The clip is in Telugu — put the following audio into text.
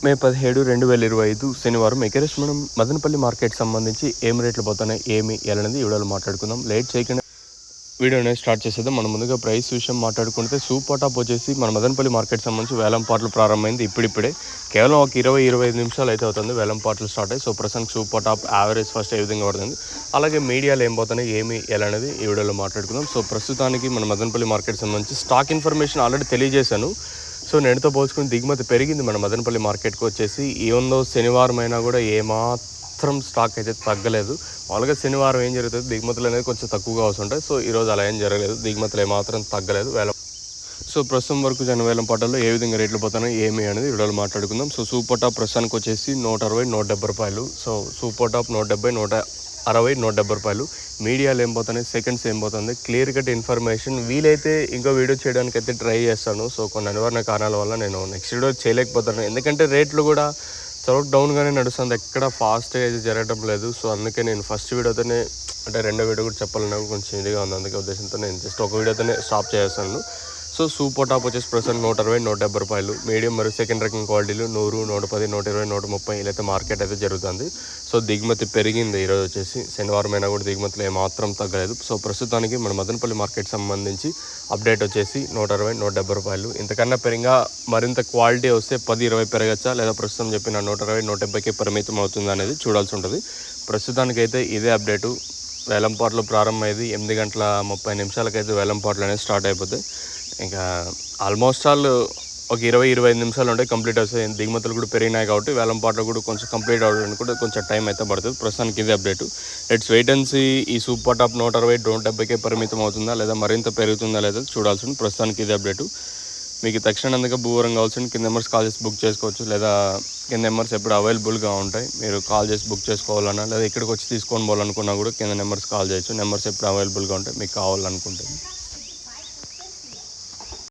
మే 17, 2025 శనివారం ఎకరేష్ మనం మదనపల్లి మార్కెట్ సంబంధించి ఏం రేట్లు పోతున్నాయి ఏమి ఎలానేది ఈ వీడియోలో మాట్లాడుకుందాం. లేట్ చేయకుండా వీడియో అనేది స్టార్ట్ చేసేద్దాం. మనం ముందుగా ప్రైస్ విషయం మాట్లాడుకుంటే సూపర్ టాప్ వచ్చేసి మన మదనపల్లి మార్కెట్ సంబంధించి వేలం పాటలు ప్రారంభమైంది. ఇప్పుడిప్పుడే కేవలం ఒక 20-25 నిమిషాలు అయితే అవుతుంది వేలం పాటలు స్టార్ట్ అయ్యి. సో ప్రస్తుతానికి సూపర్ టాప్ యావరేజ్ ఫస్ట్ ఏ విధంగా పడుతుంది, అలాగే మీడియాలో ఏం పోతున్నాయి ఏమి ఎలా అనేది ఈ వీడియోలో మాట్లాడుకుందాం. సో ప్రస్తుతానికి మన మదనపల్లి మార్కెట్ సంబంధించి స్టాక్ ఇన్ఫర్మేషన్ ఆల్రెడీ తెలియజేశాను. సో నేనుతో పోల్చుకుని దిగుమతి పెరిగింది మన మదనపల్లి మార్కెట్కి వచ్చేసి. ఈవెందో శనివారం అయినా కూడా ఏమాత్రం స్టాక్ అయితే తగ్గలేదు. మామూలుగా శనివారం ఏం జరుగుతుంది, దిగుమతులు అనేది కొంచెం తక్కువగా వస్తుంటాయి. సో ఈరోజు అలా ఏం జరగలేదు, దిగుమతులు ఏమాత్రం తగ్గలేదు వేలం. సో ప్రస్తుతం వరకు వేలం పాటల్లో ఏ విధంగా రేట్లు పోతున్నాయి ఏమి అనేది వీడియోలో మాట్లాడుకుందాం. సో సూపర్ టాప్ ప్రస్తుతానికి వచ్చేసి 160, 170 రూపాయలు. సో సూపర్ టాప్ 170, 160, 170 రూపాయలు. మీడియాలో ఏం పోతున్నాయి, సెకండ్స్ ఏం పోతుంది, క్లియర్ కట్ ఇన్ఫర్మేషన్ వీలైతే ఇంకో వీడియో చేయడానికి అయితే ట్రై చేస్తాను. సో కొన్ని అనివార్య కారణాల వల్ల నేను నెక్స్ట్ వీడియో చేయలేకపోతాను, ఎందుకంటే రేట్లు కూడా చాలా డౌన్గానే నడుస్తుంది, ఎక్కడ ఫాస్ట్గా అయితే జరగడం లేదు. సో అందుకే నేను ఫస్ట్ వీడియోతోనే అంటే రెండో వీడియో కూడా చెప్పాలన్నా కొంచెం ఇదిగా ఉంది, అందుకే ఉద్దేశంతో నేను జస్ట్ ఒక వీడియోతోనే స్టాప్ చేస్తాను. సో సూపర్ టాప్ వచ్చేసి ప్రస్తుతం 160, 170 రూపాయలు. మీడియం మరియు సెకండ్ రకం క్వాలిటీలు 100, 110, 120, 130 ఇలా అయితే మార్కెట్ అయితే జరుగుతుంది. సో దిగుమతి పెరిగింది ఈరోజు వచ్చేసి. శనివారం అయినా కూడా దిగుమతులు ఏమాత్రం తగ్గలేదు. సో ప్రస్తుతానికి మన మదనపల్లి మార్కెట్ సంబంధించి అప్డేట్ వచ్చేసి 160, 170 రూపాయలు. ఇంతకన్నా పెరిగా మరింత క్వాలిటీ వస్తే 10-20 పెరగచ్చా, లేదా ప్రస్తుతం చెప్పిన 160, 170కి పరిమితం అవుతుంది అనేది చూడాల్సి ఉంటుంది. ప్రస్తుతానికైతే ఇదే అప్డేటు. వేలంపాట్లు ప్రారంభమైంది 8:30 వేలంపాట్లు అనేది స్టార్ట్ అయిపోతాయి. ఇంకా ఆల్మోస్ట్ ఆల్ ఒక 20-25 నిమిషాలు ఉంటే కంప్లీట్ అవుతాయి. దిగుమతులు కూడా పెరిగినాయి కాబట్టి వేలం పాటలు కూడా కొంచెం కంప్లీట్ అవ్వడానికి కూడా కొంచెం టైం అయితే పడుతుంది. ప్రస్తుతానికి ఇది update. Let's wait and see ఈ సూపర్ టాప్ 160, 170కే పరిమితం అవుతుందా లేదా మరింత పెరుగుతుందా లేదా చూడాల్సి ఉంది. ప్రస్తుతానికి ఇది అప్డేటు. మీకు తక్షణంగా భూవరం కావాల్సిన కింద నెంబర్స్ కాల్ చేసి బుక్ చేసుకోవచ్చు, లేదా కింద నెంబర్స్ ఎప్పుడు అవైలబుల్గా ఉంటాయి. మీరు కాల్ చేసి బుక్ చేసుకోవాలన్నా లేదా ఇక్కడికి వచ్చి తీసుకొని పోవాలనుకున్నా కూడా కింద నెంబర్స్ కాల్ చేయొచ్చు. నెంబర్స్ ఎప్పుడు అవైలబుల్గా ఉంటాయి మీకు కావాలనుకుంటే.